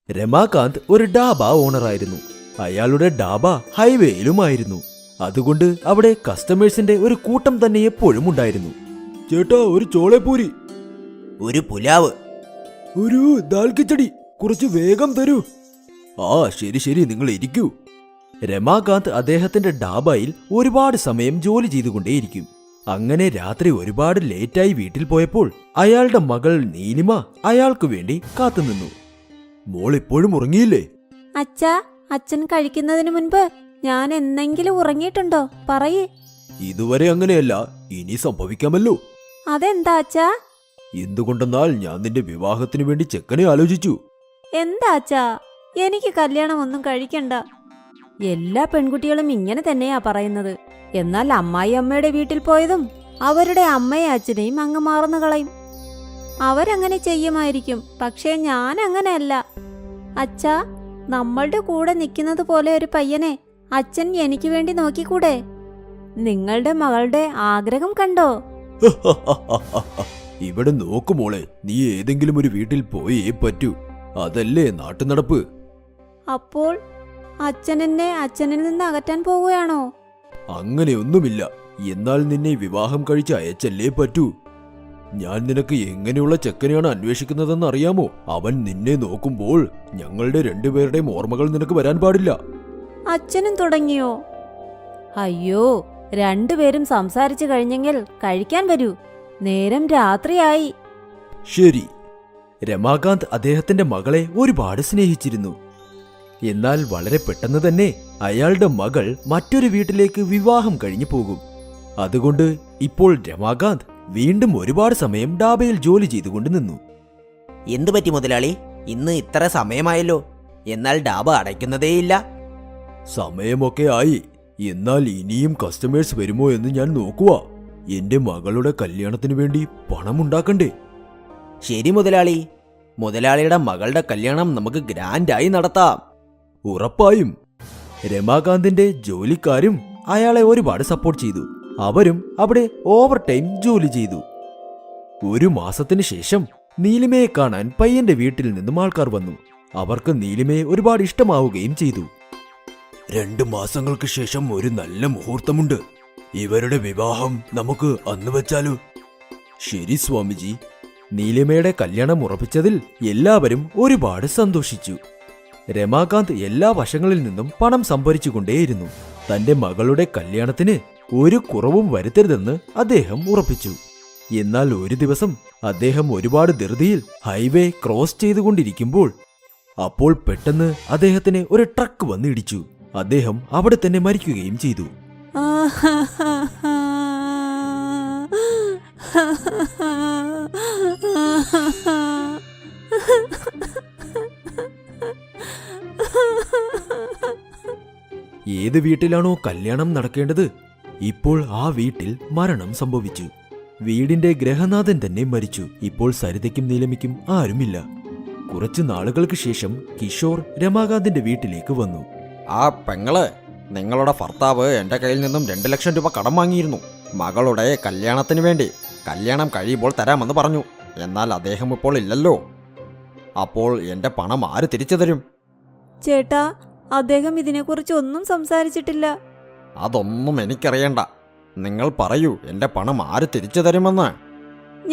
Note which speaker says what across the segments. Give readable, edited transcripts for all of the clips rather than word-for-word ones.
Speaker 1: രമാകാന്ത് ഒരു ഡാബ ഓണറായിരുന്നു. അയാളുടെ ഡാബ ഹൈവേയിലുമായിരുന്നു. അതുകൊണ്ട് അവിടെ കസ്റ്റമേഴ്സിന്റെ ഒരു കൂട്ടം തന്നെ എപ്പോഴും ഉണ്ടായിരുന്നു. ചേട്ടാ, ഒരു ചോളപ്പൂരി,
Speaker 2: ഒരു പുലാവ്,
Speaker 1: ഒരു ദാൽ കിച്ചടി, കുറച്ച് വേഗം തരൂ. ആ ശരി ശരി, നിങ്ങൾ ഇരിക്കൂ. രമാകാന്ത് അദ്ദേഹത്തിന്റെ ഡാബയിൽ ഒരുപാട് സമയം ജോലി ചെയ്തുകൊണ്ടേയിരിക്കും. അങ്ങനെ രാത്രി ഒരുപാട് ലേറ്റായി വീട്ടിൽ പോയപ്പോൾ അയാളുടെ മകൾ നീലിമ അയാൾക്കു വേണ്ടി കാത്തുനിന്നു. മോൾ ഇപ്പോഴും ഉറങ്ങിയില്ലേ?
Speaker 3: അച്ഛാ, അച്ഛൻ കഴിക്കുന്നതിന് മുൻപ് ഞാൻ എന്തെങ്കിലും ഉറങ്ങിയിട്ടുണ്ടോ? പറയേ.
Speaker 1: ഇതുവരെ അങ്ങനെയല്ല, ഇനി സംഭവിക്കാമല്ലോ.
Speaker 3: അതെന്താ അച്ഛാ?
Speaker 1: എന്തുകൊണ്ടെന്നാൽ ഞാൻ നിന്റെ വിവാഹത്തിനു വേണ്ടി ചെക്കനെ ആലോചിച്ചു.
Speaker 3: എന്താ അച്ഛാ? എനിക്ക് കല്യാണം ഒന്നും കഴിക്കണ്ട. എല്ലാ പെൺകുട്ടികളും ഇങ്ങനെ തന്നെയാ പറയുന്നത്. എന്നാൽ അമ്മായി അമ്മയുടെ വീട്ടിൽ പോയതും അവരുടെ അമ്മയും അച്ഛനെയും അങ്ങ് മറന്നു കളയും. അവരങ്ങനെ ചെയ്യുമായിരിക്കും, പക്ഷേ ഞാൻ അങ്ങനെയല്ല. അച്ഛാ, നമ്മളുടെ കൂടെ നിൽക്കുന്നത് പോലെ ഒരു പയ്യനെ അച്ഛൻ എനിക്ക് വേണ്ടി നോക്കിക്കൂടെ? നിങ്ങളുടെ മകളുടെ ആഗ്രഹം കണ്ടോ?
Speaker 1: ഇവിടെ നോക്കുമോളെ, നീ ഏതെങ്കിലും ഒരു വീട്ടിൽ പോയേ പറ്റൂ. അതല്ലേ നാട്ടുനടപ്പ്.
Speaker 3: അപ്പോൾ അച്ഛൻ എന്നെ അച്ഛനിൽ നിന്ന് അകറ്റാൻ പോവുകയാണോ?
Speaker 1: അങ്ങനെയൊന്നുമില്ല. എന്നാൽ നിന്നെ വിവാഹം കഴിച്ച് അയച്ചല്ലേ പറ്റൂ. ഞാൻ നിനക്ക് എങ്ങനെയുള്ള ചെക്കനെയാണ് അന്വേഷിക്കുന്നതെന്ന് അറിയാമോ? അവൻ നിന്നെ നോക്കുമ്പോൾ ഞങ്ങളുടെ രണ്ടുപേരുടെയും ഓർമ്മകൾ നിനക്ക് വരാൻ പാടില്ല.
Speaker 3: അച്ഛനും തുടങ്ങിയോ? അയ്യോ, രണ്ടുപേരും സംസാരിച്ചു കഴിഞ്ഞെങ്കിൽ കഴിക്കാൻ വരൂ. നേരം രാത്രിയായി.
Speaker 1: ശരി. രമാകാന്ത് അദ്ദേഹത്തിന്റെ മകളെ ഒരുപാട് സ്നേഹിച്ചിരുന്നു. എന്നാൽ വളരെ പെട്ടെന്ന് തന്നെ അയാളുടെ മകൾ മറ്റൊരു വീട്ടിലേക്ക് വിവാഹം കഴിഞ്ഞു പോകും. അതുകൊണ്ട് ഇപ്പോൾ രമാകാന്ത് വീണ്ടും ഒരുപാട് സമയം ഡാബയിൽ ജോലി ചെയ്തുകൊണ്ട് നിന്നു.
Speaker 2: എന്തു പറ്റി മുതലാളി? ഇന്ന് ഇത്ര സമയമായല്ലോ, എന്നാൽ ഡാബ അടയ്ക്കുന്നതേയില്ല.
Speaker 1: സമയമൊക്കെ ആയി, എന്നാൽ ഇനിയും കസ്റ്റമേഴ്സ് വരുമോ എന്ന് ഞാൻ നോക്കുക. എന്റെ മകളുടെ കല്യാണത്തിനു വേണ്ടി പണമുണ്ടാക്കണ്ടേ?
Speaker 2: ശരി മുതലാളി, മുതലാളിയുടെ മകളുടെ കല്യാണം നമുക്ക് ഗ്രാൻഡായി നടത്താം.
Speaker 1: ഉറപ്പായും. രമാകാന്തിന്റെ ജോലിക്കാരും അയാളെ ഒരുപാട് സപ്പോർട്ട് ചെയ്തു. അവരും അവിടെ ഓവർ ടൈം ജോലി ചെയ്തു. ഒരു മാസത്തിന് ശേഷം നീലിമയെ കാണാൻ പയ്യന്റെ വീട്ടിൽ നിന്നും ആൾക്കാർ വന്നു. അവർക്ക് നീലിമയെ ഒരുപാട് ഇഷ്ടമാവുകയും ചെയ്തു. 2 മാസങ്ങൾക്ക് ശേഷം ഒരു നല്ല മുഹൂർത്തമുണ്ട്. ഇവരുടെ വിവാഹം നമുക്ക് അന്ന് വെച്ചാലോ? ശരി സ്വാമിജി. നീലിമയുടെ കല്യാണം ഉറപ്പിച്ചതിൽ എല്ലാവരും ഒരുപാട് സന്തോഷിച്ചു. രമാകാന്ത് എല്ലാ വശങ്ങളിൽ നിന്നും പണം സംഭരിച്ചുകൊണ്ടേയിരുന്നു. തന്റെ മകളുടെ കല്യാണത്തിന് ഒരു കുറവും വരുത്തരുതെന്ന് അദ്ദേഹം ഉറപ്പിച്ചു. എന്നാൽ ഒരു ദിവസം അദ്ദേഹം ഒരുപാട് ധൃതിയിൽ ഹൈവേ ക്രോസ് ചെയ്തുകൊണ്ടിരിക്കുമ്പോൾ അപ്പോൾ പെട്ടെന്ന് അദ്ദേഹത്തിന് ഒരു ട്രക്ക് വന്ന് ഇടിച്ചു. അദ്ദേഹം അവിടെ തന്നെ മരിക്കുകയും ചെയ്തു. ഏത് വീട്ടിലാണോ കല്യാണം നടക്കേണ്ടത്, ഇപ്പോൾ ആ വീട്ടിൽ മരണം സംഭവിച്ചു. വീടിന്റെ ഗ്രഹനാഥൻ തന്നെ മരിച്ചു. ഇപ്പോൾ സരിതയ്ക്കും നീലമിക്കും ആരുമില്ല. കുറച്ചു നാളുകൾക്ക് ശേഷം കിഷോർ രമാകാന്തിന്റെ വീട്ടിലേക്ക് വന്നു.
Speaker 4: ആ പെങ്ങള്, നിങ്ങളുടെ ഭർത്താവ് എൻ്റെ കയ്യിൽ നിന്നും 2 ലക്ഷം രൂപ കടം വാങ്ങിയിരുന്നു. മകളുടെ കല്യാണത്തിന് വേണ്ടി. കല്യാണം കഴിയുമ്പോൾ തരാമെന്ന് പറഞ്ഞു. എന്നാൽ അദ്ദേഹം ഇപ്പോൾ ഇല്ലല്ലോ. അപ്പോൾ എൻ്റെ പണം ആര് തിരിച്ചു തരും?
Speaker 3: ചേട്ടാ, അദ്ദേഹം ഇതിനെക്കുറിച്ച് ഒന്നും സംസാരിച്ചിട്ടില്ല.
Speaker 4: അതൊന്നും എനിക്കറിയണ്ട. നിങ്ങൾ പറയൂ, എൻ്റെ പണം ആര് തിരിച്ചു തരുമെന്ന്.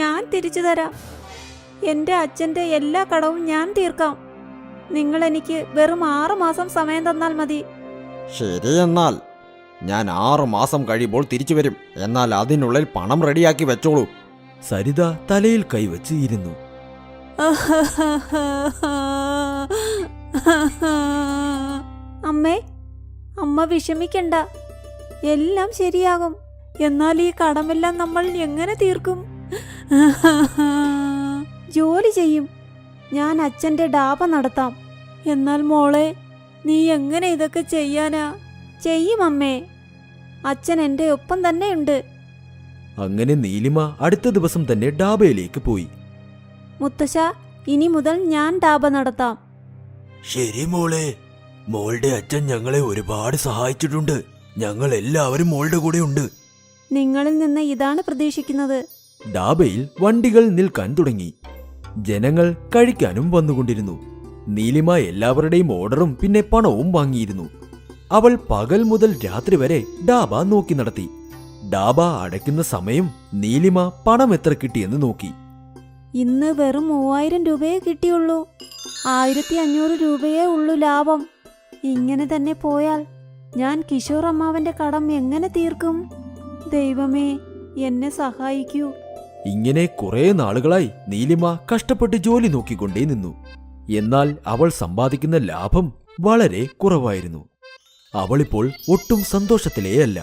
Speaker 3: ഞാൻ തിരിച്ചു തരാം. എന്റെ അച്ഛന്റെ എല്ലാ കടവും ഞാൻ തീർക്കാം. നിങ്ങൾ എനിക്ക് വെറും 6 മാസം സമയം തന്നാൽ മതി.
Speaker 4: ശരി, എന്നാൽ ഞാൻ 6 മാസം കഴിയുമ്പോൾ തിരിച്ചു വരും. എന്നാൽ അതിനുള്ളിൽ പണം റെഡിയാക്കി വെച്ചോളൂ.
Speaker 1: സരിത തലയിൽ കൈവച്ച് ഇരുന്നു.
Speaker 3: അമ്മേ, അമ്മ വിഷമിക്കണ്ട. എല്ലാം ശരിയാകും. എന്നാൽ ഈ കടമെല്ലാം നമ്മൾ എങ്ങനെ തീർക്കും? ജോലി ചെയ്യും. ഞാൻ അച്ഛന്റെ ഡാബ നടത്താം. എന്നാൽ മോളെ, നീ എങ്ങനെ ഇതൊക്കെ ചെയ്യാനാ? ചെയ്യും അമ്മേ. അച്ഛൻ എന്റെ ഒപ്പം തന്നെയുണ്ട്.
Speaker 1: അങ്ങനെ നീലിമ അടുത്ത ദിവസം തന്നെ ഡാബയിലേക്ക് പോയി.
Speaker 3: മുത്തശ്ശ, ഇനി മുതൽ ഞാൻ ഡാബ നടത്താം.
Speaker 1: ശരി മോളെ. മോളുടെ അച്ഛൻ ഞങ്ങളെ ഒരുപാട് സഹായിച്ചിട്ടുണ്ട്. ഞങ്ങൾ എല്ലാവരും മോളുടെ കൂടെ ഉണ്ട്.
Speaker 3: നിങ്ങളിൽ നിന്ന് ഇതാണ് പ്രതീക്ഷിക്കുന്നത്.
Speaker 1: ഡാബയിൽ വണ്ടികൾ നിൽക്കാൻ തുടങ്ങി. ജനങ്ങൾ കഴിക്കാനും വന്നുകൊണ്ടിരുന്നു. നീലിമ എല്ലാവരുടെയും ഓർഡറും പിന്നെ പണവും വാങ്ങിയിരുന്നു. അവൾ പകൽ മുതൽ രാത്രി വരെ ഡാബ നോക്കി നടത്തി. ഡാബ അടയ്ക്കുന്ന സമയം നീലിമ പണം എത്ര കിട്ടിയെന്ന് നോക്കി.
Speaker 3: ഇന്ന് വെറും 3000 രൂപയേ കിട്ടിയുള്ളൂ. 1500 രൂപയേ ഉള്ളൂ ലാഭം. ഇങ്ങനെ തന്നെ പോയാൽ ഞാൻ കിഷോർ അമ്മാവന്റെ കടം എങ്ങനെ തീർക്കും? ദൈവമേ, എന്നെ സഹായിക്കൂ.
Speaker 1: ഇങ്ങനെ കുറെ നാളുകളായി നീലിമ കഷ്ടപ്പെട്ട് ജോലി നോക്കിക്കൊണ്ടേ നിന്നു. എന്നാൽ അവൾ സമ്പാദിക്കുന്ന ലാഭം വളരെ കുറവായിരുന്നു. അവളിപ്പോൾ ഒട്ടും സന്തോഷത്തിലേയല്ല.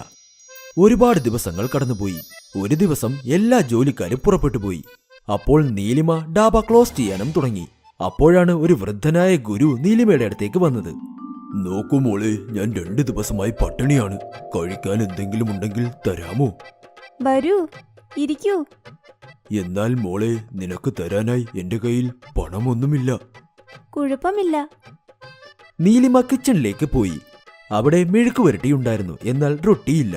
Speaker 1: ഒരുപാട് ദിവസങ്ങൾ കടന്നുപോയി. ഒരു ദിവസം എല്ലാ ജോലിക്കാരും പുറപ്പെട്ടുപോയി. അപ്പോൾ നീലിമ ഡാബ ക്ലോസ് ചെയ്യാനും തുടങ്ങി. അപ്പോഴാണ് ഒരു വൃദ്ധനായ ഗുരു നീലിമയുടെ അടുത്തേക്ക് വന്നത്. നോക്കൂ മോളെ, ഞാൻ 2 ദിവസമായി പട്ടിണിയാണ്. കഴിക്കാൻ എന്തെങ്കിലും ഉണ്ടെങ്കിൽ തരാമോ?
Speaker 3: വരൂ, ഇരിക്കൂ.
Speaker 1: എന്നാൽ മോളെ, നിനക്ക് തരാനായി എന്റെ കയ്യിൽ പണമൊന്നുമില്ല.
Speaker 3: കുഴപ്പമില്ല.
Speaker 1: നീലിമ കിച്ചണിലേക്ക് പോയി. അവിടെ മെഴുക്കുവരട്ടിയുണ്ടായിരുന്നു, എന്നാൽ റൊട്ടിയില്ല.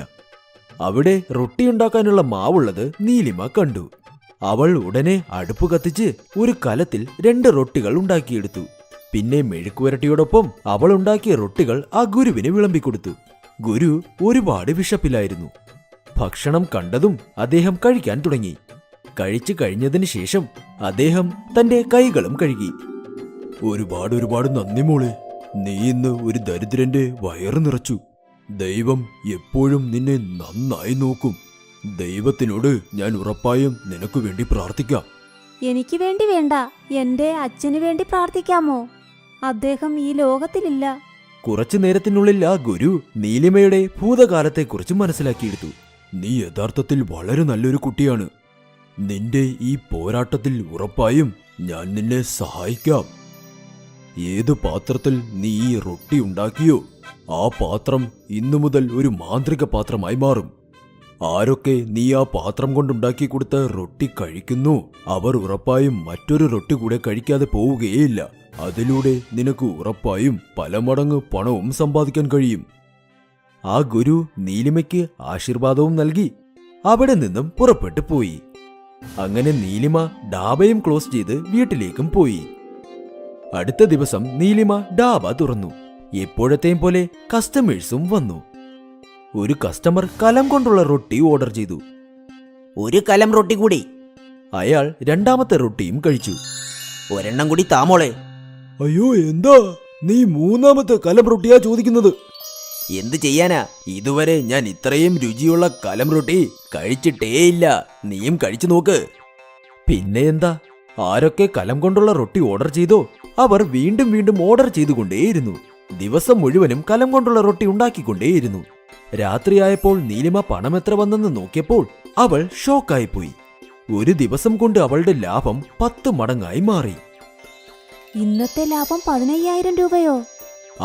Speaker 1: അവിടെ റൊട്ടിയുണ്ടാക്കാനുള്ള മാവുള്ളത് നീലിമ കണ്ടു. അവൾ ഉടനെ അടുപ്പ് കത്തിച്ച് ഒരു കലത്തിൽ 2 റൊട്ടികൾ ഉണ്ടാക്കിയെടുത്തു. പിന്നെ മെഴുക്കുവരട്ടിയോടൊപ്പം അവൾ ഉണ്ടാക്കിയ റൊട്ടികൾ ആ ഗുരുവിന് വിളമ്പിക്കൊടുത്തു. ഗുരു ഒരുപാട് വിശപ്പിലായിരുന്നു. ഭക്ഷണം കണ്ടതും അദ്ദേഹം കഴിക്കാൻ തുടങ്ങി. കഴിച്ചു കഴിഞ്ഞതിന് ശേഷം അദ്ദേഹം തന്റെ കൈകളും കഴുകി. ഒരുപാട് നന്ദി മോളെ, നീ ഇന്ന് ഒരു ദരിദ്രന്റെ വയറ് നിറച്ചു. ദൈവം എപ്പോഴും നിന്നെ നന്നായി നോക്കും. ദൈവത്തിനോട് ഞാൻ ഉറപ്പായും നിനക്ക് വേണ്ടി പ്രാർത്ഥിക്കാം.
Speaker 3: എനിക്ക് വേണ്ടി വേണ്ട, എന്റെ അച്ഛന് വേണ്ടി പ്രാർത്ഥിക്കാമോ? അദ്ദേഹം ഈ ലോകത്തിലില്ല.
Speaker 1: കുറച്ചു നേരത്തിനുള്ളിൽ ആ ഗുരു നീലിമയുടെ ഭൂതകാലത്തെക്കുറിച്ച് മനസ്സിലാക്കിയെടുത്തു. നീ യഥാർത്ഥത്തിൽ വളരെ നല്ലൊരു കുട്ടിയാണ്. നിന്റെ ഈ പോരാട്ടത്തിൽ ഉറപ്പായും ഞാൻ നിന്നെ സഹായിക്കാം. ഏത് പാത്രത്തിൽ നീ ഈ റൊട്ടി ഉണ്ടാക്കിയോ ആ പാത്രം ഇന്നു മുതൽ ഒരു മാന്ത്രിക പാത്രമായി മാറും. ആരൊക്കെ നീ ആ പാത്രം കൊണ്ടുണ്ടാക്കി കൊടുത്ത റൊട്ടി കഴിക്കുന്നു അവർ ഉറപ്പായും മറ്റൊരു റൊട്ടി കൂടെ കഴിക്കാതെ പോവുകയേയില്ല. അതിലൂടെ നിനക്ക് ഉറപ്പായും പല മടങ്ങ് പണവും സമ്പാദിക്കാൻ കഴിയും. ആ ഗുരു നീലിമയ്ക്ക് ആശീർവാദവും നൽകി അവിടെ നിന്നും പുറപ്പെട്ടു പോയി. അങ്ങനെ നീലിമ ഡാബയും ക്ലോസ് ചെയ്ത് വീട്ടിലേക്കും പോയി. അടുത്ത ദിവസം നീലിമ ഡാബ തുറന്നു. എപ്പോഴത്തെയും പോലെ കസ്റ്റമേഴ്സും വന്നു. ഒരു കസ്റ്റമർ കലം കൊണ്ടുള്ള റൊട്ടി ഓർഡർ ചെയ്തു.
Speaker 2: ഒരു കലം റൊട്ടി കൂടി.
Speaker 1: അയാൾ രണ്ടാമത്തെ റൊട്ടിയും കഴിച്ചു.
Speaker 2: ഒരെണ്ണം കൂടി താമോളെ.
Speaker 1: അയ്യോ, എന്താ നീ മൂന്നാമത്തെ കലം റൊട്ടിയാ ചോദിക്കുന്നത്?
Speaker 2: എന്ത് ചെയ്യാനാ,
Speaker 1: ഇതുവരെ ഞാൻ ഇത്രയും രുചിയുള്ള കലം റൊട്ടി കഴിച്ചിട്ടേയില്ല. നീയും കഴിച്ചു നോക്ക്. പിന്നെ എന്താ, ആരൊക്കെ കലം കൊണ്ടുള്ള റൊട്ടി ഓർഡർ ചെയ്തോ അവർ വീണ്ടും വീണ്ടും ഓർഡർ ചെയ്തുകൊണ്ടേയിരുന്നു. ദിവസം മുഴുവനും കലം കൊണ്ടുള്ള റൊട്ടി ഉണ്ടാക്കിക്കൊണ്ടേയിരുന്നു. രാത്രിയായപ്പോൾ നീലിമ പണം എത്ര വന്നെന്ന് നോക്കിയപ്പോൾ അവൾ ഷോക്കായിപ്പോയി. ഒരു ദിവസം കൊണ്ട് അവളുടെ ലാഭം 10 മടങ്ങായി മാറി.
Speaker 3: ഇന്നത്തെ ലാഭം 15000 രൂപയോ?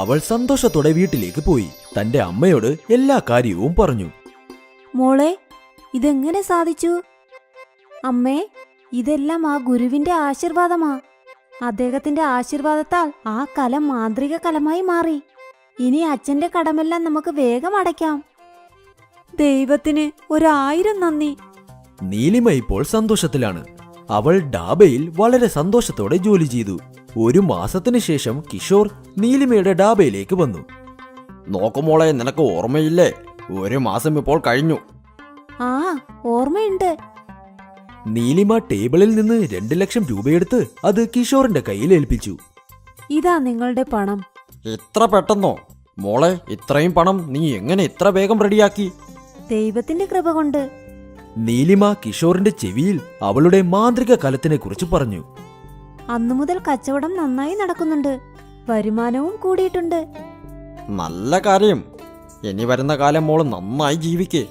Speaker 1: അവൾ സന്തോഷത്തോടെ വീട്ടിലേക്ക് പോയി തന്റെ അമ്മയോട് എല്ലാ കാര്യവും പറഞ്ഞു.
Speaker 3: മോളെ, ഇതെങ്ങനെ സാധിച്ചു? അമ്മേ, ഇതെല്ലാം ആ ഗുരുവിന്റെ ആശീർവാദമാ. അദ്ദേഹത്തിന്റെ ആശീർവാദത്താൽ ആ കലം മാന്ത്രിക കലമായി മാറി. ഇനി അച്ഛന്റെ കടമെല്ലാം നമുക്ക് വേഗം അടയ്ക്കാം. ദൈവത്തിന് 1000 നന്ദി.
Speaker 1: നീലിമ ഇപ്പോൾ സന്തോഷത്തിലാണ്. അവൾ ഡാബയിൽ വളരെ സന്തോഷത്തോടെ ജോലി ചെയ്തു. 1 മാസത്തിന് ശേഷം കിഷോർ നീലിമയുടെ ഡാബയിലേക്ക് വന്നു.
Speaker 4: നോക്കുമോളെ, നിനക്ക് ഓർമ്മയില്ലേ? 1 മാസം ഇപ്പോൾ കഴിഞ്ഞു.
Speaker 3: ആ, ഓർമ്മയുണ്ട്.
Speaker 1: നീലിമ ടേബിളിൽ നിന്ന് 2 ലക്ഷം രൂപയെടുത്ത് അത് കിഷോറിന്റെ കയ്യിൽ ഏൽപ്പിച്ചു.
Speaker 3: ഇതാ നിങ്ങളുടെ പണം.
Speaker 4: ഇത്ര പെട്ടെന്നോ? മോളെ, ഇത്രയും പണം നീ എങ്ങനെ ഇത്ര വേഗം റെഡിയാക്കി?
Speaker 3: ദൈവത്തിന്റെ കൃപ കൊണ്ട്.
Speaker 1: നീലിമ കിഷോറിന്റെ ചെവിയിൽ അവളുടെ മാന്ത്രിക കലത്തിനെ കുറിച്ച് പറഞ്ഞു.
Speaker 3: അന്നു മുതൽ കച്ചവടം നന്നായി നടക്കുന്നുണ്ട്. വരുമാനവും കൂടിയിട്ടുണ്ട്.
Speaker 4: നല്ല കാര്യം. ഇനി വരുന്ന കാലം മോള് നന്നായി ജീവിക്കേ.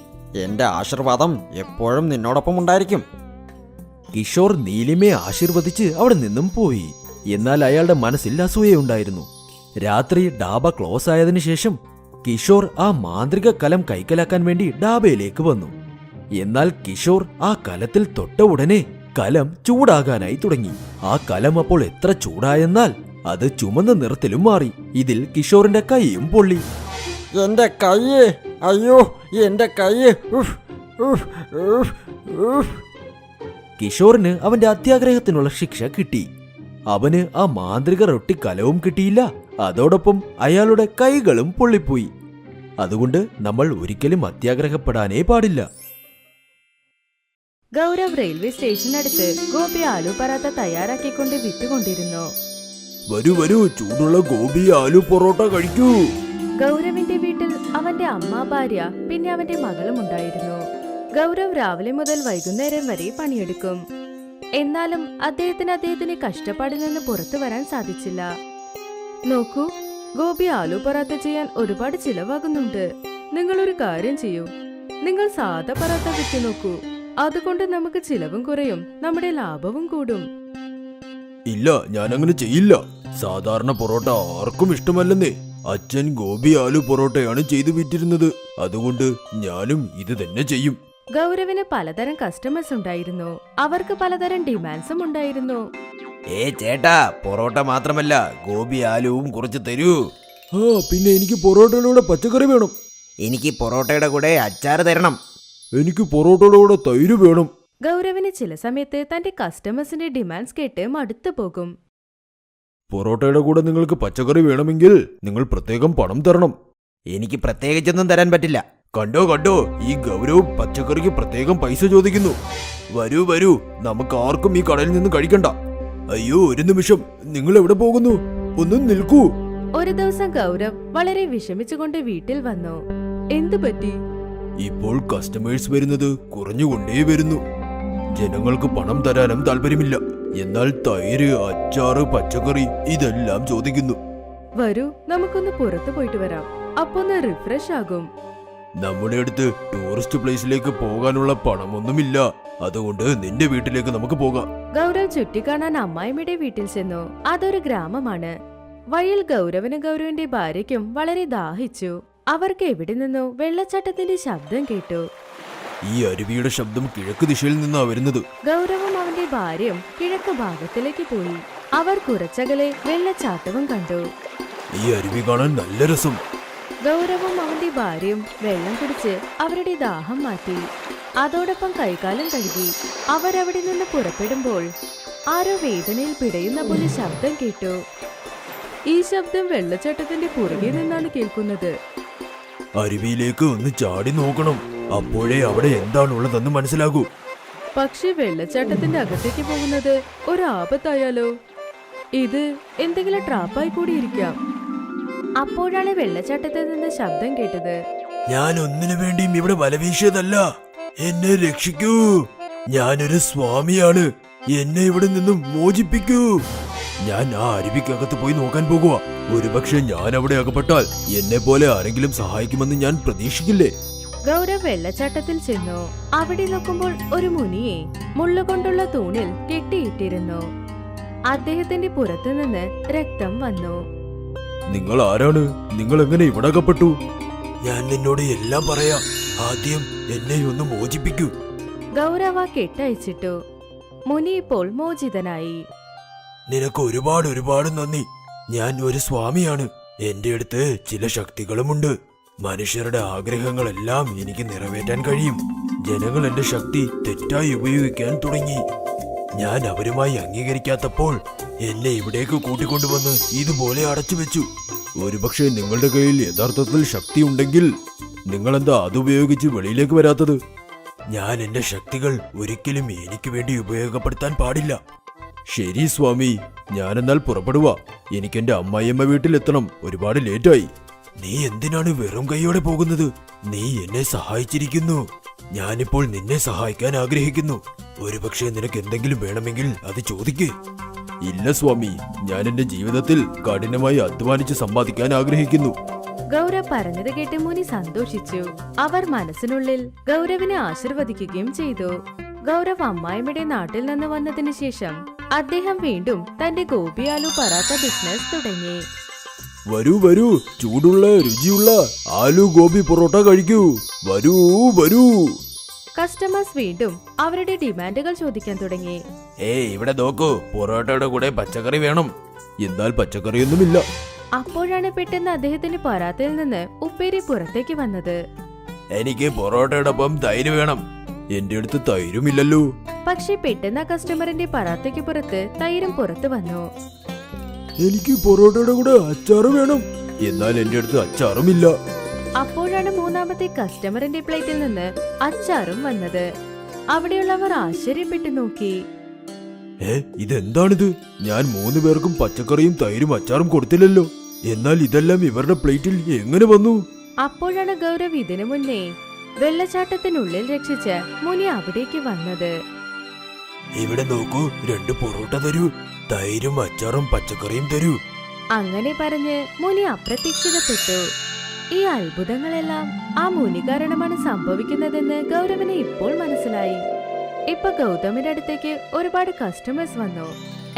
Speaker 4: എന്റെ ആശീർവാദം എപ്പോഴും നിന്നോടൊപ്പം ഉണ്ടായിരിക്കും.
Speaker 1: കിഷോർ നീലിമയെ ആശീർവദിച്ച് അവിടെ നിന്നും പോയി. എന്നാൽ അയാളുടെ മനസ്സിൽ അസൂയയുണ്ടായിരുന്നു. രാത്രി ഡാബ ക്ലോസ് ആയതിനു ശേഷം കിഷോർ ആ മാന്ത്രിക കലം കൈക്കലാക്കാൻ വേണ്ടി ഡാബയിലേക്ക് വന്നു. എന്നാൽ കിഷോർ ആ കലത്തിൽ തൊട്ട ഉടനെ കലം ചൂടാകാനായി തുടങ്ങി. ആ കലം അപ്പോൾ എത്ര ചൂടായെന്നാൽ അത് ചുമന്ന നിറത്തിലും മാറി. ഇതിൽ കിഷോറിന്റെ കൈയും പൊള്ളി.
Speaker 4: എന്റെ കയ്യേ, അയ്യോ എന്റെ കയ്യേ.
Speaker 1: കിഷോറിന് അവന്റെ അത്യാഗ്രഹത്തിനുള്ള ശിക്ഷ കിട്ടി. അവന് ആ മാന്ത്രിക റൊട്ടി കലവും കിട്ടിയില്ല. അതോടൊപ്പം അയാളുടെ കൈകളും പൊള്ളിപ്പോയി. അതുകൊണ്ട് നമ്മൾ ഒരിക്കലും അത്യാഗ്രഹപ്പെടാനേ പാടില്ല.
Speaker 5: ഗൗരവ് റെയിൽവേ സ്റ്റേഷനടുത്ത് ഗോപി ആലു പറാത്ത തയ്യാറാക്കിക്കൊണ്ട് വിറ്റുകൊണ്ടിരുന്നു.
Speaker 1: വരൂ വരൂ, ചൂടുള്ള ഗോപി ആലു പൊറോട്ട കഴിക്കൂ.
Speaker 5: ഗൗരവിന്റെ വീട്ടിൽ അവന്റെ അമ്മ, ഭാര്യ, പിന്നെ അവന്റെ മകളും ഉണ്ടായിരുന്നു. ഗൗരവ് രാവിലെ മുതൽ വൈകുന്നേരം വരെ പണിയെടുക്കും. എന്നാലും അദ്ദേഹത്തിന് കഷ്ടപ്പാടിൽ നിന്ന് പുറത്തു വരാൻ സാധിച്ചില്ല. നോക്കൂ, ഗോപി ആലു പറാത്ത ചെയ്യാൻ ഒരുപാട് ചിലവാകുന്നുണ്ട്. നിങ്ങൾ ഒരു കാര്യം ചെയ്യൂ, നിങ്ങൾ സാധാ പറാത്ത വിറ്റ് നോക്കൂ. അതുകൊണ്ട് നമുക്ക് ചിലവും കുറയും, നമ്മുടെ ലാഭവും കൂടും.
Speaker 1: ഇല്ല, ഞാനങ്ങനെ ചെയ്യില്ല. സാധാരണ പൊറോട്ട ആർക്കും ഇഷ്ടമല്ലെന്നേ. അച്ഛൻ ഗോപി ആലു പൊറോട്ടയാണ് ചെയ്തു വിറ്റിരുന്നത്. അതുകൊണ്ട് ഞാനും ഇത് തന്നെ ചെയ്യും.
Speaker 5: ഗൗരവിന് പലതരം കസ്റ്റമേഴ്സ് ഉണ്ടായിരുന്നു. അവർക്ക് പലതരം ഡിമാൻഡ്സും ഉണ്ടായിരുന്നു.
Speaker 2: ചേട്ടാ, പൊറോട്ട മാത്രമല്ല ഗോപി ആലുവും കുറച്ച് തരൂ.
Speaker 1: പിന്നെ എനിക്ക് പൊറോട്ടയുടെ കൂടെ പച്ചക്കറി വേണം.
Speaker 2: എനിക്ക് പൊറോട്ടയുടെ കൂടെ അച്ചാറ് തരണം.
Speaker 1: എനിക്ക് പൊറോട്ടയുടെ കൂടെ തൈര് വേണം.
Speaker 5: ഗൗരവിന് ചില സമയത്ത് തന്റെ കസ്റ്റമേഴ്സിന്റെ ഡിമാൻഡ്സ് കേട്ട് മടുത്തു പോകും.
Speaker 1: പൊറോട്ടയുടെ കൂടെ നിങ്ങൾക്ക് പച്ചക്കറി വേണമെങ്കിൽ നിങ്ങൾ പ്രത്യേകം പണം തരണം.
Speaker 2: എനിക്ക് പ്രത്യേകിച്ചൊന്നും തരാൻ പറ്റില്ല.
Speaker 1: കണ്ടോ കണ്ടോ, ഈ ഗൗരവ് പച്ചക്കറിക്ക് പ്രത്യേകം പൈസ ചോദിക്കുന്നു. വരൂ വരൂ, നമുക്ക് ആർക്കും ഈ കടയിൽ നിന്ന് കഴിക്കണ്ട. അയ്യോ, ഒരു നിമിഷം, നിങ്ങൾ എവിടെ പോകുന്നു? ഒന്ന് നിൽക്കൂ.
Speaker 5: ഒരു ദിവസം ഗൗരവ് വളരെ വിഷമിച്ചുകൊണ്ട് വീട്ടിൽ വന്നു. എന്തു പറ്റി?
Speaker 1: ഇപ്പോൾ കസ്റ്റമേഴ്സ് വരുന്നത് കുറഞ്ഞുകൊണ്ടേ വരുന്നു. ജനങ്ങൾക്ക് പണം തരാനും താല്പര്യമില്ല. എന്നാൽ തൈര്, അച്ചാറ്, പച്ചക്കറി ഇതെല്ലാം ചോദിക്കുന്നു.
Speaker 5: വരൂ, നമുക്കൊന്ന് പുറത്തു പോയിട്ട് വരാം. അപ്പൊ ഒന്ന് റിഫ്രഷ് ആകും.
Speaker 1: നമ്മുടെ അടുത്ത് ടൂറിസ്റ്റ് പ്ലേസിലേക്ക് പോകാനുള്ള പണമൊന്നുമില്ല. അതുകൊണ്ട് നിന്റെ വീട്ടിലേക്ക് നമുക്ക് പോകാം.
Speaker 5: ഗൗരവ് ചുറ്റിക്കാണാൻ അമ്മായിമ്മയുടെ വീട്ടിൽ ചെന്നു. അതൊരു ഗ്രാമമാണ്. വഴിയിൽ ഗൗരവനും ഗൗരവിന്റെ ഭാര്യയ്ക്കും വളരെ ദാഹിച്ചു. അവർക്ക് എവിടെ നിന്നോ വെള്ളച്ചാട്ടത്തിന്റെ ശബ്ദം കേട്ടു.
Speaker 1: ഈ അരുവിയുടെ ശബ്ദം കിഴക്ക് ദിശയിൽ നിന്നാ വരുന്നത്.
Speaker 5: ഗൗരവും അവന്റെ ഭാര്യയും കിഴക്ക് ഭാഗത്തിലേക്ക് പോയി. അവർ കുറച്ചകലെ വെള്ളച്ചാട്ടവും കണ്ടു.
Speaker 1: ഈ അരുവി കാണാൻ നല്ല രസം.
Speaker 5: ഗൗരവും അവന്റെ ഭാര്യയും വെള്ളം കുടിച്ച് അവരുടെ ദാഹം മാറ്റി. അതോടൊപ്പം കൈകാലം കഴുകി. അവരവിടെ നിന്ന് പുറപ്പെടുമ്പോൾ ആരോ വേദനയിൽ പിടയുന്ന പോലെ ശബ്ദം കേട്ടു. ഈ ശബ്ദം വെള്ളച്ചാട്ടത്തിന്റെ പുറകെ നിന്നാണ് കേൾക്കുന്നത്.
Speaker 1: അരുവിയിലേക്ക് ഒന്ന് ചാടി നോക്കണം. അപ്പോഴേ അവിടെ എന്താണുള്ളതെന്ന് മനസ്സിലാകൂ.
Speaker 5: പക്ഷെ വെള്ളച്ചാട്ടത്തിന്റെ അകത്തേക്ക് പോകുന്നത് ഒരു ആപത്തായാലോ? ഇത് എന്തെങ്കിലും ട്രാപ്പായി കൂടിയിരിക്കാം. അപ്പോഴാണ് വെള്ളച്ചാട്ടത്തിൽ നിന്ന് ശബ്ദം കേട്ടത്.
Speaker 1: ഞാൻ ഒന്നിനു വേണ്ടിയും ഇവിടെ വലവീശിയതല്ല. എന്നെ രക്ഷിക്കൂ. ഞാനൊരു സ്വാമിയാണ്. എന്നെ ഇവിടെ നിന്നും മോചിപ്പിക്കൂ. ഞാൻ ആ അരുവിക്കകത്ത് പോയി നോക്കാൻ പോകുക. ഒരുപക്ഷെ ഞാൻ അവിടെ അകപ്പെട്ടാൽ എന്നെ പോലെ ആരെങ്കിലും സഹായിക്കുമെന്ന് ഞാൻ പ്രതീക്ഷിക്കില്ലേ?
Speaker 5: ഗൗരവ് വെള്ളച്ചാട്ടത്തിൽ ചെന്നു. അവിടെ നോക്കുമ്പോൾ ഒരു മുനിയെ മുള്ളുകൊണ്ടുള്ള തൂണിൽ കെട്ടിയിട്ടിരുന്നു. അദ്ദേഹത്തിന്റെ പുറത്തു നിന്ന് രക്തം വന്നു.
Speaker 1: നിങ്ങൾ ആരാണ്? നിങ്ങൾ എങ്ങനെ ഇവിടെ അകപ്പെട്ടു? ഞാൻ നിന്നോട് എല്ലാം പറയാം. ആദ്യം എന്നെ ഒന്ന് മോചിപ്പിക്കൂ.
Speaker 5: ഗൗരവ കെട്ടയച്ചിട്ടു. മുനി ഇപ്പോൾ മോചിതനായി.
Speaker 1: നിനക്ക് ഒരുപാട് ഒരുപാട് നന്ദി. ഞാൻ ഒരു സ്വാമിയാണ്. എന്റെ അടുത്ത് ചില ശക്തികളുമുണ്ട്. മനുഷ്യരുടെ ആഗ്രഹങ്ങളെല്ലാം എനിക്ക് നിറവേറ്റാൻ കഴിയും. ജനങ്ങൾ എന്റെ ശക്തി തെറ്റായി ഉപയോഗിക്കാൻ തുടങ്ങി. ഞാൻ അവരുമായി അംഗീകരിക്കാത്തപ്പോൾ എന്നെ ഇവിടേക്ക് കൂട്ടിക്കൊണ്ടുവന്ന് ഇതുപോലെ അടച്ചു വെച്ചു. ഒരുപക്ഷെ നിങ്ങളുടെ കയ്യിൽ യഥാർത്ഥത്തിൽ ശക്തി ഉണ്ടെങ്കിൽ നിങ്ങളെന്താ അതുപയോഗിച്ച് വെളിയിലേക്ക് വരാത്തത്? ഞാൻ എന്റെ ശക്തികൾ ഒരിക്കലും എനിക്ക് വേണ്ടി ഉപയോഗപ്പെടുത്താൻ പാടില്ല. ശരി സ്വാമി, ഞാനെന്നാൽ പുറപ്പെടുക. എനിക്കെന്റെ അമ്മായിയമ്മ വീട്ടിലെത്തണം. ഒരുപാട് ലേറ്റായി. നീ എന്തിനാണ് വെറും കൈയോടെ പോകുന്നത്? നീ എന്നെ സഹായിച്ചിരിക്കുന്നു. ഞാനിപ്പോൾ നിന്നെ സഹായിക്കാൻ ആഗ്രഹിക്കുന്നു. ഒരുപക്ഷെ നിനക്ക് എന്തെങ്കിലും വേണമെങ്കിൽ അത് ചോദിക്ക്. ഇല്ല സ്വാമി, ഞാൻ എന്റെ ജീവിതത്തിൽ കഠിനമായി അധ്വാനിച്ച് സമ്പാദിക്കാൻ ആഗ്രഹിക്കുന്നു.
Speaker 5: ഗൗരവ് പറഞ്ഞത് കേട്ട് മുനി സന്തോഷിച്ചു. അവർ മനസ്സിനുള്ളിൽ ഗൗരവിനെ ആശീർവദിക്കുകയും ചെയ്തു. ഗൗരവ് അമ്മായിമ്മയുടെ നാട്ടിൽ നിന്ന് വന്നതിന് ശേഷം അദ്ദേഹം വീണ്ടും തന്റെ ഗോപി ആലു പറാത്ത ബിസിനസ് തുടങ്ങി.
Speaker 1: വരൂ വരൂ, ചൂടുള്ള രുചിയുള്ള ആലു ഗോപി പൊറോട്ട കഴിക്കൂ. വരൂ വരൂ.
Speaker 5: കസ്റ്റമേഴ്സ് വീണ്ടും അവരുടെ ഡിമാൻഡുകൾ ചോദിക്കാൻ തുടങ്ങി.
Speaker 1: ഇവിടെ നോക്കൂ, പൊറോട്ടയുടെ കൂടെ പച്ചക്കറി വേണം. എന്നാൽ പച്ചക്കറിയൊന്നുമില്ല.
Speaker 5: അപ്പോഴാണ് പെട്ടെന്ന് അദ്ദേഹത്തിന്റെ പറാത്തയിൽ നിന്ന് ഉപ്പേരി പുറത്തേക്ക് വന്നത്.
Speaker 1: എനിക്ക് പൊറോട്ടയോടൊപ്പം തൈര് വേണം. എന്റെ അടുത്ത് തൈരുമില്ലല്ലോ.
Speaker 5: പക്ഷെ പെട്ടെന്ന് ആ കസ്റ്റമറിന്റെ പറാത്തയ്ക്ക് പുറത്ത് തൈരും പുറത്തു വന്നു.
Speaker 1: എനിക്ക് പൊറോട്ടയുടെ കൂടെ അച്ചാറ് വേണം. എന്നാൽ എന്റെ അടുത്ത് അച്ചാറുമില്ല.
Speaker 5: അപ്പോഴാണ് മൂന്നാമത്തെ കസ്റ്റമറിന്റെ പ്ലേറ്റിൽ നിന്ന് അച്ചാറും വന്നത്. അവിടെയുള്ളവർ ആശ്ചര്യപ്പെട്ടു നോക്കി.
Speaker 1: ഇതെന്താണിത്? ഞാൻ 3 പേർക്കും പച്ചക്കറിയും തൈരും അച്ചാറും കൊടുത്തില്ലല്ലോ. എന്നാൽ ഇതെല്ലാം ഇവരുടെ പ്ലേറ്റിൽ എങ്ങനെ വന്നു?
Speaker 5: അപ്പോഴാണ് ഗൗരവ് ഇതിനു മുന്നേ വെള്ളച്ചാട്ടത്തിനുള്ളിൽ രക്ഷിച്ച് മുനി അവിടേക്ക് വന്നത്.
Speaker 1: ഇവിടെ നോക്കൂ, 2 പൊറോട്ട തരൂ, തൈരും അച്ചാറും പച്ചക്കറിയും തരൂ.
Speaker 5: അങ്ങനെ പറഞ്ഞ് മുനി അപ്രത്യക്ഷിതപ്പെട്ടു. ഈ അത്ഭുതങ്ങളെല്ലാം ആ മുനി കാരണമാണ് സംഭവിക്കുന്നതെന്ന് ഗൗരവിന് ഇപ്പോൾ മനസ്സിലായി. ഇപ്പൊ ഗൗതമിന്റെ അടുത്തേക്ക് ഒരുപാട് കസ്റ്റമേഴ്സ് വന്നു.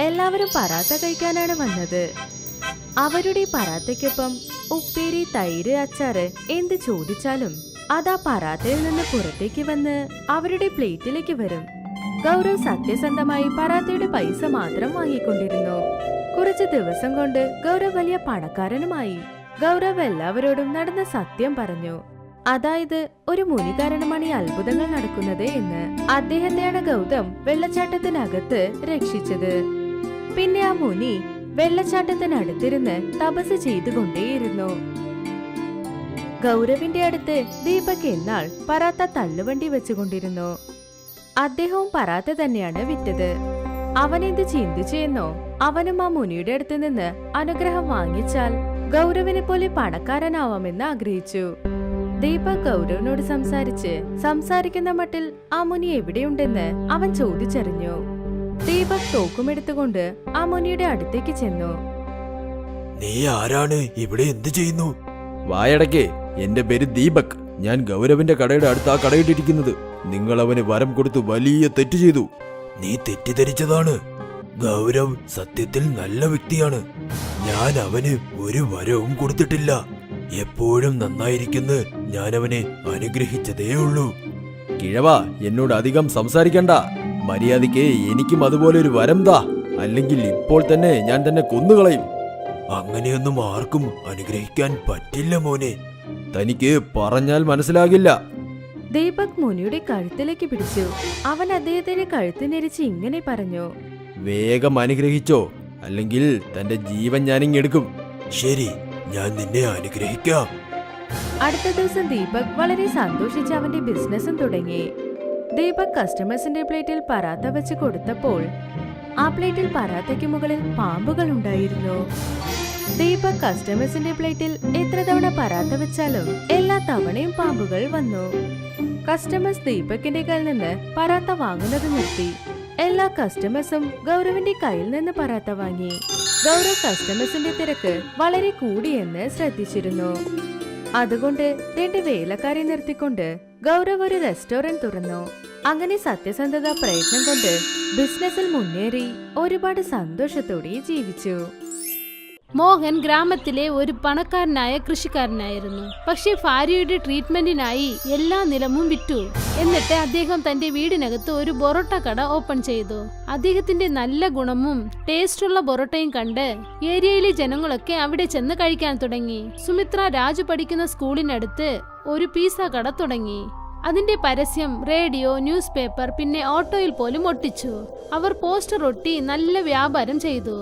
Speaker 5: എല്ലാവരും പറാത്ത കഴിക്കാനാണ് വന്നത്. അവരുടെ പറാത്തയ്ക്കൊപ്പം ഉപ്പേരി, തൈര്, അച്ചാറ് എന്ത് ചോദിച്ചാലും അതാ പറാത്തയിൽ നിന്ന് പുറത്തേക്ക് വന്ന് അവരുടെ പ്ലേറ്റിലേക്ക് വരും. ഗൗരവ് സത്യസന്ധമായി പറാത്തയുടെ പൈസ മാത്രം വാങ്ങിക്കൊണ്ടിരുന്നു. കുറച്ച് ദിവസം കൊണ്ട് ഗൗരവ് വലിയ പണക്കാരനുമായി. ഗൗരവ് എല്ലാവരോടും നടന്ന സത്യം പറഞ്ഞു. അതായത് ഒരു മുനി കാരണമാണ് ഈ അത്ഭുതങ്ങൾ നടക്കുന്നത് എന്ന്. അദ്ദേഹത്തെയാണ് ഗൗതം വെള്ളച്ചാട്ടത്തിനകത്ത് രക്ഷിച്ചത്. പിന്നെ ആ മുനി വെള്ളച്ചാട്ടത്തിനടുത്തിരുന്ന് തപസ് ചെയ്തുകൊണ്ടേയിരുന്നു. ഗൗരവിന്റെ അടുത്ത് ദീപക് എന്നാൾ പറാത്ത തള്ളുവണ്ടി വെച്ചുകൊണ്ടിരുന്നു. അദ്ദേഹവും പറാത്ത തന്നെയാണ് വിറ്റത്. അവനെന്ത് ചിന്തിച്ചു എന്നോ, അവനും ആ മുനിയുടെ അടുത്ത് നിന്ന് അനുഗ്രഹം വാങ്ങിച്ചാൽ ഗൗരവിനെ പോലെ പണക്കാരനാവാമെന്ന് ആഗ്രഹിച്ചു. ദീപക് ഗൗരവിനോട് സംസാരിക്കുന്ന മട്ടിൽ ആ മുനി എവിടെയുണ്ടെന്ന് അവൻ ചോദിച്ചറിഞ്ഞു. ദീപക് തോക്കുമെടുത്തുകൊണ്ട് ആ മുനിയുടെ അടുത്തേക്ക് ചെന്നു.
Speaker 1: നീ ആരാണ്? ഇവിടെ എന്ത് ചെയ്യുന്നു? വായടക്കേ, എന്റെ പേര് ദീപക്. ഞാൻ ഗൗരവിന്റെ കടയുടെ അടുത്ത് ആ കടയിട്ടിരിക്കുന്നത്. നിങ്ങൾ അവന് വരം കൊടുത്ത് വലിയ തെറ്റ് ചെയ്തു. നീ തെറ്റിദ്ധരിച്ചതാണ്. ഗൗരവ് സത്യത്തിൽ നല്ല വ്യക്തിയാണ്. ഞാൻ അവന് ഒരു വരവും കൊടുത്തിട്ടില്ല. എപ്പോഴും നന്നായിരിക്കുന്ന ഞാൻ അവനെ അനുഗ്രഹിച്ചതേ ഉള്ളൂ. കിഴവാ, എന്നോട് അധികം സംസാരിക്കണ്ട. മര്യാദയ്ക്ക് എനിക്കും അതുപോലെ ഒരു വരം താ, അല്ലെങ്കിൽ ഇപ്പോൾ തന്നെ ഞാൻ തന്നെ കൊന്നുകളയും. അങ്ങനെയൊന്നും ആർക്കും അനുഗ്രഹിക്കാൻ പറ്റില്ല മോനെ. തനിക്ക് പറഞ്ഞാൽ മനസ്സിലാകില്ല.
Speaker 5: ദീപക് മുനിയുടെ കഴുത്തിലേക്ക് പിടിച്ചു. അവൻ അദ്ദേഹത്തിന്റെ കഴുത്ത് ഞെരിച്ച് ഇങ്ങനെ പറഞ്ഞു.
Speaker 1: വേഗം അനുഗ്രഹിച്ചോ, അല്ലെങ്കിൽ തന്റെ ജീവൻ ഞാനിങ്ങെടുക്കും. ശരി, ഞാൻ നിന്നെ അനുഗ്രഹിക്കാം.
Speaker 5: അടുത്ത ദിവസം ദീപക് വളരെ സന്തോഷിച്ച് അവന്റെ ബിസിനസ്സും തുടങ്ങി. ദീപക് കസ്റ്റമേഴ്സിന്റെ പ്ലേറ്റിൽ പറാത്ത വെച്ച് കൊടുത്തപ്പോൾ ആ പ്ലേറ്റിൽ പറാത്തയ്ക്ക് മുകളിൽ പാമ്പുകൾ ഉണ്ടായിരുന്നു. ദീപക് കസ്റ്റമേഴ്സിന്റെ പ്ലേറ്റിൽ എത്ര തവണ പറാത്ത വെച്ചാലും എല്ലാ തവണയും പാമ്പുകൾ വന്നു. കസ്റ്റമേഴ്സ് ദീപകിന്റെ കയ്യിൽ നിന്ന് പറാത്ത വാങ്ങുന്നത് നിർത്തി. എല്ലാ കസ്റ്റമേഴ്സും ഗൗരവിന്റെ കയ്യിൽ നിന്ന് പറാത്ത വാങ്ങി. ഗൗരവ് കസ്റ്റമേഴ്സിന്റെ തിരക്ക് വളരെ കൂടിയെന്ന് ശ്രദ്ധിച്ചിരുന്നു. അതുകൊണ്ട് 2 വേലക്കാരെ നിർത്തിക്കൊണ്ട് ഗൗരവ് ഒരു റെസ്റ്റോറന്റ് തുറന്നു. അങ്ങനെ സത്യസന്ധത പ്രയത്നം കൊണ്ട് ബിസിനസ്സിൽ മുന്നേറി ഒരുപാട് സന്തോഷത്തോടെ ജീവിച്ചു.
Speaker 6: മോഹൻ ഗ്രാമത്തിലെ ഒരു പണക്കാരനായ കൃഷിക്കാരനായിരുന്നു. പക്ഷേ ഭാര്യയുടെ ട്രീറ്റ്മെന്റിനായി എല്ലാ നിലവും വിറ്റു. എന്നിട്ട് അദ്ദേഹം തന്റെ വീടിനകത്ത് ഒരു പൊറോട്ട കട ഓപ്പൺ ചെയ്തു. അദ്ദേഹത്തിന്റെ നല്ല ഗുണവും ടേസ്റ്റുള്ള പൊറോട്ടയും കണ്ട് ഏരിയയിലെ ജനങ്ങളൊക്കെ അവിടെ ചെന്ന് കഴിക്കാൻ തുടങ്ങി. സുമിത്ര രാജു പഠിക്കുന്ന സ്കൂളിനടുത്ത് ഒരു പിസ്സ കട തുടങ്ങി. അതിന്റെ പരസ്യം റേഡിയോ, ന്യൂസ് പേപ്പർ, പിന്നെ ഓട്ടോയിൽ പോലും ഒട്ടിച്ചു. അവർ പോസ്റ്റർ ഒട്ടി നല്ല വ്യാപാരം ചെയ്തു.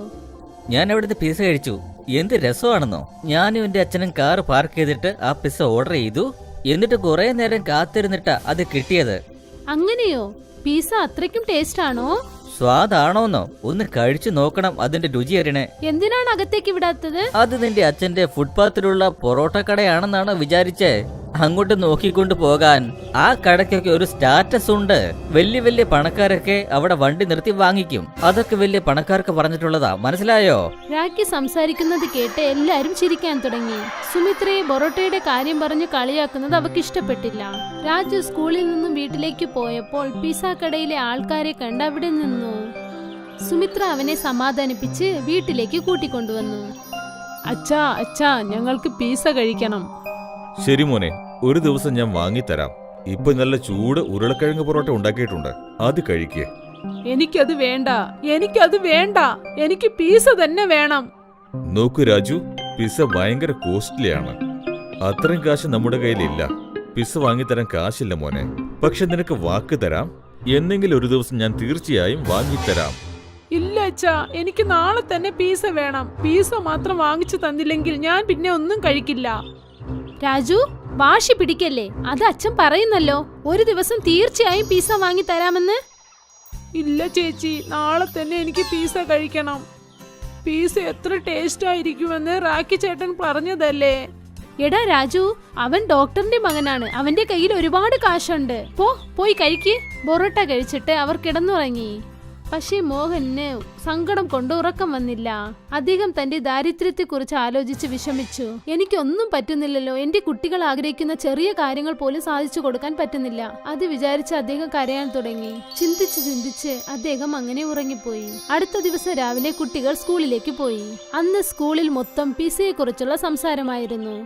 Speaker 7: ഞാൻ അവിടുത്തെ പിസ്സ കഴിച്ചു. എന്ത് രസമാണെന്നോ. ഞാനും എൻ്റെ അച്ഛനും കാർ പാർക്ക് ചെയ്തിട്ട് ആ പിസ്സ ഓർഡർ ചെയ്തു. എന്നിട്ട് കുറെ നേരം കാത്തിരുന്നിട്ടാ അത് കിട്ടിയത്.
Speaker 6: അങ്ങനെയോ? പിസ്സ അത്രയ്ക്കും ടേസ്റ്റ് ആണോ?
Speaker 7: സ്വാദാണോന്നോ? ഒന്ന് കഴിച്ചു നോക്കണം അതിന്റെ രുചി അറിയണേ.
Speaker 6: എന്തിനാണ് അകത്തേക്ക് വിടാത്തത്?
Speaker 7: അത് നിന്റെ അച്ഛന്റെ ഫുട്പാത്തിലുള്ള പൊറോട്ട കടയാണെന്നാണോ വിചാരിച്ചേ? അങ്ങോട്ട് നോക്കിക്കൊണ്ട് പോകാൻ. ആ കടയ്ക്കൊക്കെ ഒരു സ്റ്റാറ്റസ് ഉണ്ട്. വലിയ വലിയ പണക്കാരൊക്കെ അവിടെ വണ്ടി നിർത്തി വാങ്ങിക്കും. അതൊക്കെ വലിയ പണക്കാർക്ക് പറഞ്ഞിട്ടുള്ളതാ, മനസ്സിലായോ?
Speaker 6: രാഖി സംസാരിക്കുന്നത് കേട്ട് എല്ലാരും ചിരിക്കാൻ തുടങ്ങി. സുമിത്രയെ പൊറോട്ടയുടെ കാര്യം പറഞ്ഞ് കളിയാക്കുന്നത് അവർക്ക് ഇഷ്ടപ്പെട്ടില്ല. രാജു സ്കൂളിൽ നിന്നും വീട്ടിലേക്ക് പോയപ്പോൾ പിസ്സ കടയിലെ ആൾക്കാരെ കണ്ട് അവിടെ നിന്നു. സുമിത്ര അവനെ സമാധാനിപ്പിച്ച് വീട്ടിലേക്ക് കൂട്ടിക്കൊണ്ടുവന്നു.
Speaker 8: അച്ഛാ അച്ഛാ, ഞങ്ങൾക്ക് പിസ്സ കഴിക്കണം.
Speaker 9: ശരി മോനെ, ഒരു ദിവസം ഞാൻ വാങ്ങിത്തരാം. ഇപ്പൊ നല്ല ചൂട് ഉരുളക്കിഴങ്ങ് പൊറോട്ട ഉണ്ടാക്കിയിട്ടുണ്ട്, അത് കഴിക്കേ.
Speaker 8: എനിക്കത് വേണ്ട, എനിക്കത് വേണ്ട, എനിക്ക് പിസ്സ തന്നെ വേണം.
Speaker 9: നോക്കൂ രാജു, പിസ്സ ഭയങ്കര കോസ്റ്റ്ലിയാണ്. അത്രയും കാശ് നമ്മുടെ കയ്യിലില്ല. പിസ്സ വാങ്ങിത്തരാൻ കാശില്ല മോനെ. പക്ഷെ നിനക്ക് വാക്ക് തരാം, എന്നെങ്കിലും ഒരു ദിവസം ഞാൻ തീർച്ചയായും വാങ്ങിത്തരാം.
Speaker 8: ഇല്ല അച്ഛാ, എനിക്ക് നാളെ തന്നെ പീസ വേണം. പീസ മാത്രം വാങ്ങിച്ചു തന്നില്ലെങ്കിൽ ഞാൻ പിന്നെ ഒന്നും കഴിക്കില്ല.
Speaker 6: രാജു, വാശി പിടിക്കല്ലേ. അത് അച്ഛൻ പറയുന്നല്ലോ, ഒരു ദിവസം തീർച്ചയായും പീസ വാങ്ങി തരാമെന്ന്.
Speaker 8: ഇല്ല ചേച്ചി, നാളെ തന്നെ എനിക്ക് പീസ കഴിക്കണം. പീസ എത്ര ടേസ്റ്റ് ആയിരിക്കുമെന്ന് റാക്കി ചേട്ടൻ പറഞ്ഞതല്ലേ.
Speaker 6: എടാ രാജു, അവൻ ഡോക്ടറിന്റെ മകനാണ്. അവന്റെ കയ്യിൽ ഒരുപാട് കാശുണ്ട്. പോയി കഴിക്ക്. പൊറോട്ട കഴിച്ചിട്ട് അവർ കിടന്നുറങ്ങി. പക്ഷേ മോഹന് സങ്കടം കൊണ്ട് ഉറക്കം വന്നില്ല. അദ്ദേഹം തന്റെ ദാരിദ്ര്യത്തെക്കുറിച്ച് ആലോചിച്ച് വിഷമിച്ചു. എനിക്കൊന്നും പറ്റുന്നില്ലല്ലോ, എന്റെ കുട്ടികൾ ആഗ്രഹിക്കുന്ന ചെറിയ കാര്യങ്ങൾ പോലും സാധിച്ചു കൊടുക്കാൻ പറ്റുന്നില്ല. അത് വിചാരിച്ച് അദ്ദേഹം കരയാൻ തുടങ്ങി. ചിന്തിച്ച് അദ്ദേഹം അങ്ങനെ ഉറങ്ങിപ്പോയി. അടുത്ത ദിവസം രാവിലെ കുട്ടികൾ സ്കൂളിലേക്ക് പോയി. അന്ന് സ്കൂളിൽ മൊത്തം പിസയെക്കുറിച്ചുള്ള സംസാരമായിരുന്നു.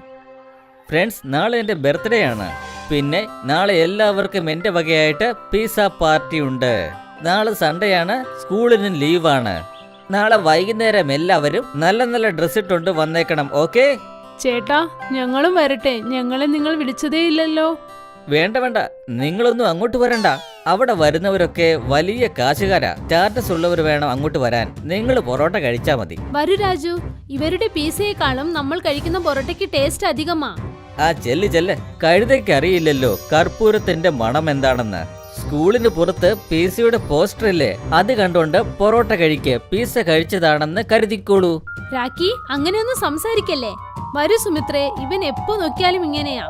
Speaker 7: ഫ്രണ്ട്സ്, നാളെ എൻ്റെ ബർത്ത്ഡേ ആണ്. പിന്നെ നാളെ എല്ലാവർക്കും എൻ്റെ വകയായിട്ട് പിസ്സ പാർട്ടി ഉണ്ട്. നാളെ സൺഡേ ആണ്, സ്കൂളിന് ലീവാണ്. നാളെ വൈകുന്നേരം എല്ലാവരും നല്ല നല്ല ഡ്രസ് ഇട്ടുകൊണ്ട് വന്നേക്കണം, ഓക്കെ?
Speaker 8: ചേട്ടാ, ഞങ്ങളും വരട്ടെ. ഞങ്ങളെ നിങ്ങൾ വിളിച്ചതേ ഇല്ലല്ലോ.
Speaker 7: വേണ്ട, നിങ്ങളൊന്നും അങ്ങോട്ട് വരണ്ട. അവിടെ വരുന്നവരൊക്കെ വലിയ കാശുകാരാ. സ്റ്റാറ്റസ് ഉള്ളവർ വേണം അങ്ങോട്ട് വരാൻ. നിങ്ങൾ പൊറോട്ട കഴിച്ചാ മതി.
Speaker 6: വരൂ രാജു, ഇവരുടെ പിസയെക്കാളും നമ്മൾ കഴിക്കുന്ന പൊറോട്ടയ്ക്ക് ടേസ്റ്റ് അധികമാ.
Speaker 7: ആ ചെല്ല്, കഴുതയ്ക്ക് അറിയില്ലല്ലോ കർപ്പൂരത്തിന്റെ മണം എന്താണെന്ന്. സ്കൂളിന് പുറത്ത് പിസയുടെ പോസ്റ്റർ ഇല്ലേ, അത് കണ്ടോണ്ട് പൊറോട്ട കഴിക്ക്. പിസ കഴിച്ചതാണെന്ന് കരുതിക്കോളൂ.
Speaker 6: രാഖി, അങ്ങനെയൊന്നും സംസാരിക്കല്ലേ. വരൂ സുമിത്രേ, ഇവൻ എപ്പോ നോക്കിയാലും ഇങ്ങനെയാ.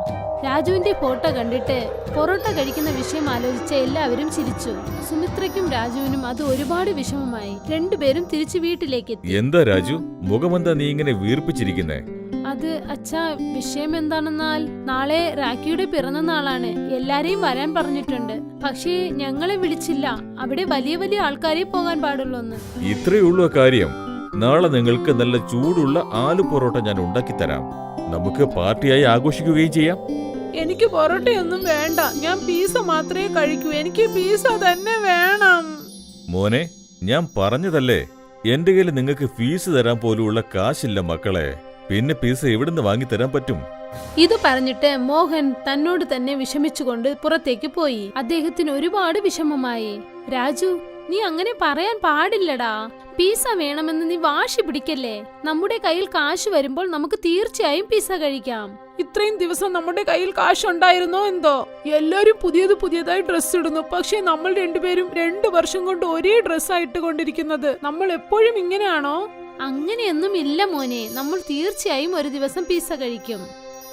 Speaker 6: രാജുവിന്റെ ഫോട്ടോ കണ്ടിട്ട് പൊറോട്ട കഴിക്കുന്ന വിഷയം ആലോചിച്ച് എല്ലാവരും ചിരിച്ചു. സുമിത്രയ്ക്കും രാജുവിനും അത് ഒരുപാട് വിഷമമായി. രണ്ടുപേരും തിരിച്ചു വീട്ടിലേക്ക് എത്തി.
Speaker 9: എന്താ രാജു, മുഖമെന്താ നീ ഇങ്ങനെ വീർപ്പിച്ചിരിക്കുന്നേ?
Speaker 6: അത് അച്ഛാ, വിഷയം എന്താണെന്നാൽ നാളെ റാക്കിയുടെ പിറന്നാളാണ്. എല്ലാരെയും വരാൻ പറഞ്ഞിട്ടുണ്ട്. പക്ഷേ ഞങ്ങളെ വിളിച്ചില്ല. അവിടെ വലിയ വലിയ ആൾക്കാരെ പോകാൻ പാടുള്ളൂന്ന്.
Speaker 9: ഇത്രയുള്ള കാര്യം. നാളെ നിങ്ങൾക്ക് നല്ല ചൂടുള്ള ആലു പൊറോട്ട ഞാൻ ഉണ്ടാക്കി തരാം. നമുക്ക് പാർട്ടിയായി ആഘോഷിക്കുകയും ചെയ്യാം.
Speaker 8: എനിക്ക് പൊറോട്ടയൊന്നും വേണ്ട. ഞാൻ പീസ മാത്രമേ കഴിക്കൂ. എനിക്ക് പീസ തന്നെ വേണം.
Speaker 9: മോനെ, ഞാൻ പറഞ്ഞതല്ലേ, എന്റെ കയ്യിൽ നിങ്ങൾക്ക് ഫീസ് തരാൻ പോലുള്ള കാശില്ല മക്കളെ. പിന്നെ പീസ എവിടുന്ന് വാങ്ങിത്തരാൻ പറ്റും?
Speaker 6: ഇത് പറഞ്ഞിട്ട് മോഹൻ തന്നോട് തന്നെ വിഷമിച്ചുകൊണ്ട് പുറത്തേക്ക് പോയി. അദ്ദേഹത്തിന് ഒരുപാട് വിഷമമായി. രാജു, നീ അങ്ങനെ പറയാൻ പാടില്ലടാ. പീസ വേണമെന്ന് നീ വാശി പിടിക്കല്ലേ. നമ്മുടെ കയ്യിൽ കാശ് വരുമ്പോൾ നമുക്ക് തീർച്ചയായും പീസ കഴിക്കാം.
Speaker 8: ഇത്രയും ദിവസം നമ്മുടെ കയ്യിൽ കാശുണ്ടായിരുന്നോ എന്തോ. എല്ലാരും പുതിയതായി ഡ്രസ് ഇടുന്നു. പക്ഷെ നമ്മൾ രണ്ടുപേരും 2 വർഷം കൊണ്ട് ഒരേ ഡ്രസ്സാ ഇട്ടുകൊണ്ടിരിക്കുന്നത്. നമ്മൾ എപ്പോഴും ഇങ്ങനെയാണോ?
Speaker 6: അങ്ങനെയൊന്നും ഇല്ല മോനെ. നമ്മൾ തീർച്ചയായും ഒരു ദിവസം പീസ കഴിക്കും.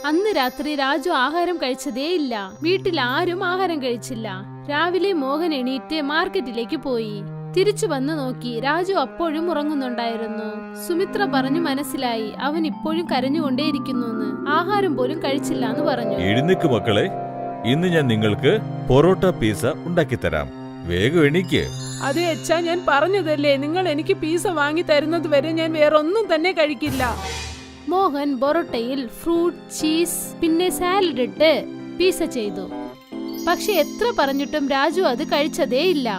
Speaker 6: അന്ന് രാത്രി രാജു ആഹാരം കഴിച്ചതേ ഇല്ല. വീട്ടിൽ ആരും ആഹാരം കഴിച്ചില്ല. രാവിലെ മോഹൻ എണീറ്റ് മാർക്കറ്റിലേക്ക് പോയി. തിരിച്ചു വന്നു നോക്കി, രാജു അപ്പോഴും ഉറങ്ങുന്നുണ്ടായിരുന്നു. സുമിത്ര പറഞ്ഞു മനസ്സിലായി, അവൻ ഇപ്പോഴും കരഞ്ഞുകൊണ്ടേയിരിക്കുന്നു. ആഹാരം പോലും കഴിച്ചില്ല എന്ന് പറഞ്ഞു.
Speaker 9: എഴുന്നേക്ക് മക്കളെ, ഇന്ന് ഞാൻ നിങ്ങൾക്ക് പൊറോട്ട പീസ ഉണ്ടാക്കി തരാം. വേഗം എണീക്ക്.
Speaker 8: അതെ അച്ഛാ, ഞാൻ പറഞ്ഞതല്ലേ, നിങ്ങൾ എനിക്ക് പീസ വാങ്ങി തരുന്നത് വരെ ഞാൻ വേറൊന്നും തന്നെ കഴിക്കില്ല.
Speaker 6: മോഹൻ പൊറോട്ടയിൽ ഫ്രൂട്ട്, ചീസ് പിന്നെ സാലഡ് ഇട്ട് പീസ ചെയ്തു. പക്ഷെ എത്ര പറഞ്ഞിട്ടും രാജു അത് കഴിച്ചതേ ഇല്ല.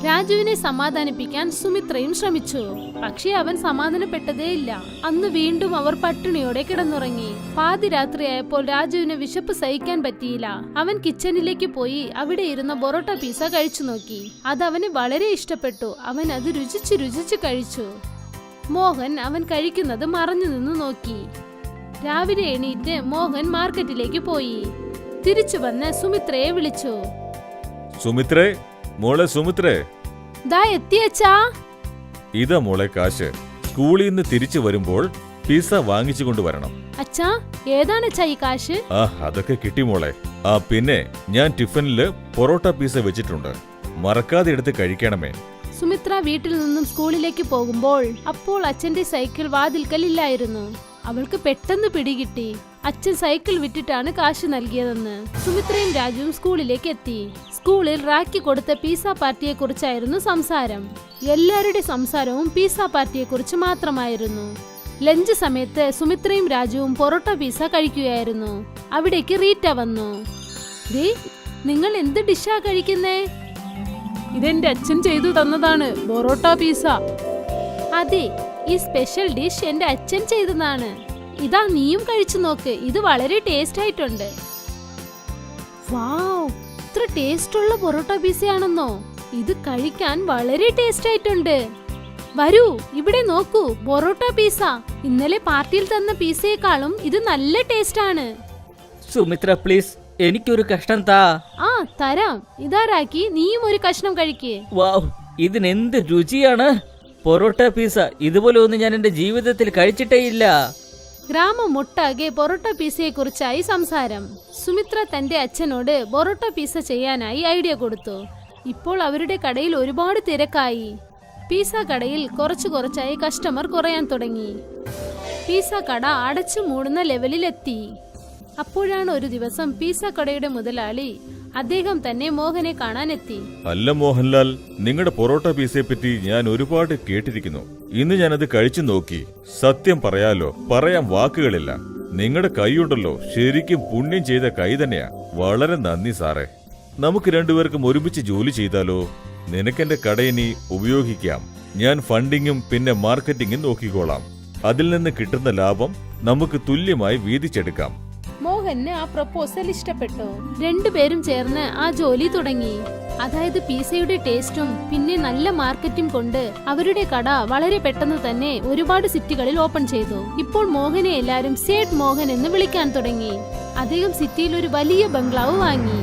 Speaker 6: രാജുവിനെ സമാധാനിപ്പിക്കാൻ സുമിത്രയും ശ്രമിച്ചു. പക്ഷെ അവൻ സമാധാനപ്പെട്ടതേ ഇല്ല. അന്ന് വീണ്ടും അവർ പട്ടിണിയോടെ കിടന്നുറങ്ങി. പാതിരാത്രിയായപ്പോൾ രാജുവിന് വിശപ്പ് സഹിക്കാൻ പറ്റിയില്ല. അവൻ കിച്ചണിലേക്ക് പോയി അവിടെ ഇരുന്ന പൊറോട്ട പീസ കഴിച്ചു നോക്കി. അത് അവന് വളരെ ഇഷ്ടപ്പെട്ടു. അവൻ അത് രുചിച്ച് കഴിച്ചു. മോഹൻ അവൻ കഴിക്കുന്നത് മറഞ്ഞു നിന്ന് നോക്കി. രാവിലെ എണീറ്റ് മോഹൻ മാർക്കറ്റിലേക്ക് പോയി. തിരിച്ചു വന്ന് സുമിത്രയെ വിളിച്ചു.
Speaker 9: സുമിത്രേ, മോളെ സുമിത്രേ.
Speaker 6: ദാ എത്തിയച്ചാ.
Speaker 9: ഇതാ മോളെ കാശ്. സ്കൂളിൽ നിന്ന് തിരിച്ചു വരുമ്പോൾ പിസ്സ വാങ്ങിച്ചു കൊണ്ടുവരണം.
Speaker 6: അച്ഛാ, ഏതാണച്ചാ ഈ കാശ്?
Speaker 9: അതൊക്കെ കിട്ടി മോളെ. പിന്നെ ഞാൻ ടിഫിനില് പൊറോട്ട പീസ വെച്ചിട്ടുണ്ട്. മറക്കാതെ എടുത്ത് കഴിക്കണമേ.
Speaker 6: സുമിത്ര വീട്ടിൽ നിന്നും സ്കൂളിലേക്ക് പോകുമ്പോൾ അപ്പോൾ അച്ഛന്റെ സൈക്കിൾ വാതിൽക്കൽ ഇല്ലായിരുന്നു. അവൾക്ക് പെട്ടെന്ന് പിടികിട്ടി. അച്ഛൻ സൈക്കിൾ വിറ്റിട്ടാണ് കാശ് നൽകിയതെന്ന്. സുമിത്രയും രാജുവും സ്കൂളിലേക്ക് എത്തി. സ്കൂളിൽ റാക്കി കൊടുത്ത പീസ പാർട്ടിയെ കുറിച്ചായിരുന്നു സംസാരം. എല്ലാവരുടെ സംസാരവും പീസ പാർട്ടിയെ കുറിച്ച് മാത്രമായിരുന്നു. ലഞ്ച് സമയത്ത് സുമിത്രയും രാജുവും പൊറോട്ട പീസ കഴിക്കുകയായിരുന്നു. അവിടേക്ക് റീറ്റ വന്നു. നിങ്ങൾ എന്ത് ഡിഷാ കഴിക്കുന്നേ?
Speaker 8: ഇതെന്റെ അച്ഛൻ ചെയ്തു തന്നതാണ്, പൊറോട്ട പീസ.
Speaker 6: അതെ, ഈ സ്പെഷ്യൽ ഡിഷ് എന്റെ അച്ഛൻ ചെയ്തതാണ്. ഇതാ, നീയും കഴിച്ചു നോക്ക്. ഇത് വളരെ ടേസ്റ്റ് ആയിട്ടുണ്ട്.
Speaker 8: വാവ്,
Speaker 6: എത്ര ടേസ്റ്റ് ഉള്ള പൊറോട്ട പിസയാണെന്നോ. ഇത് കഴിക്കാൻ വളരെ ടേസ്റ്റ് ആയിട്ടുണ്ട്. വരൂ, ഇവിടെ നോക്കൂ, പൊറോട്ട പിസ. ഇന്നലെ പാർട്ടിയിൽ തന്ന പിസയേക്കാളും ഇത് നല്ല ടേസ്റ്റ് ആണ്.
Speaker 7: സുമിത്ര പ്ലീസ്, എനിക്കൊരു കഷ്ണം താ.
Speaker 6: ആ തരാം. ഇതാരാക്കി, നീയും ഒരു കഷ്ണം കഴിക്കേ.
Speaker 7: വാവ്, ഇതിനെന്ത് രുചിയാണ്. പൊറോട്ട പിസ ഇതുപോലെ ഒന്നും ഞാൻ എന്റെ ജീവിതത്തിൽ കഴിച്ചിട്ടേയില്ല.
Speaker 6: ഗ്രാമം ഒട്ടാകെ പൊറോട്ട പിസയെ കുറിച്ചായി സംസാരം. സുമിത്ര തന്റെ അച്ഛനോട് പൊറോട്ട പിസ ചെയ്യാനായി ഐഡിയ കൊടുത്തു. ഇപ്പോൾ അവരുടെ കടയിൽ ഒരുപാട് തിരക്കായി. പിസ കടയിൽ കുറച്ചായി കസ്റ്റമർ കുറയാൻ തുടങ്ങി. പിസ കട അടച്ചു മൂടുന്ന ലെവലിലെത്തി. അപ്പോഴാണ് ഒരു ദിവസം പിസ കടയുടെ മുതലാളി, അദ്ദേഹം തന്നെ മോഹനെ കാണാനെത്തി.
Speaker 9: അല്ല മോഹൻലാൽ, നിങ്ങളുടെ പൊറോട്ട പീസയെ പറ്റി ഞാൻ ഒരുപാട് കേട്ടിരിക്കുന്നു. ഇന്ന് ഞാനത് കഴിച്ചു നോക്കി. സത്യം പറയാലോ, പറയാൻ വാക്കുകളില്ല. നിങ്ങളുടെ കൈയുണ്ടല്ലോ, ശരിക്കും പുണ്യം ചെയ്ത കൈ തന്നെയാ. വളരെ നന്ദി സാറേ. നമുക്ക് രണ്ടുപേർക്കും ഒരുമിച്ച് ജോലി ചെയ്താലോ? നിനക്കെന്റെ കട ഇനി ഉപയോഗിക്കാം. ഞാൻ ഫണ്ടിങ്ങും പിന്നെ മാർക്കറ്റിംഗും നോക്കിക്കോളാം. അതിൽ നിന്ന് കിട്ടുന്ന ലാഭം നമുക്ക് തുല്യമായി വീതിച്ചെടുക്കാം.
Speaker 6: മോഹന് ആ പ്രപ്പോസൽ ഇഷ്ടപ്പെട്ടു. രണ്ടുപേരും ചേർന്ന് ആ ജോലി തുടങ്ങി. അതായത് പിസയുടെ ടേസ്റ്റും പിന്നെ നല്ല മാർക്കറ്റും കൊണ്ട് അവരുടെ കട വളരെ പെട്ടെന്ന് തന്നെ ഒരുപാട് സിറ്റികളിൽ ഓപ്പൺ ചെയ്തു. ഇപ്പോൾ മോഹനെ എല്ലാരും സേഠ് മോഹൻ എന്ന് വിളിക്കാൻ തുടങ്ങി. അദ്ദേഹം സിറ്റിയിൽ ഒരു വലിയ ബംഗ്ലാവ് വാങ്ങി.